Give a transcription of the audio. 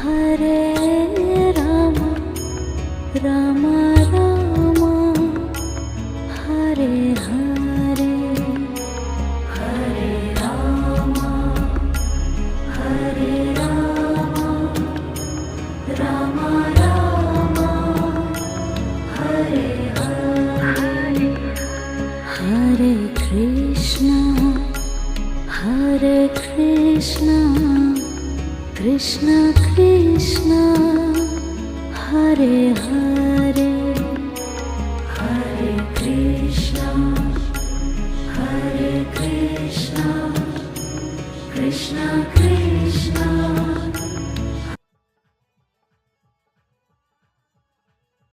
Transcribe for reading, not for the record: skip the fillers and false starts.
Hare Rama Rama Rama Hare Hare Hare Rama Hare Rama Rama Rama Hare Hare Hare Krishna Krishna Krishna Hare Hare Hare Krishna Krishna Krishna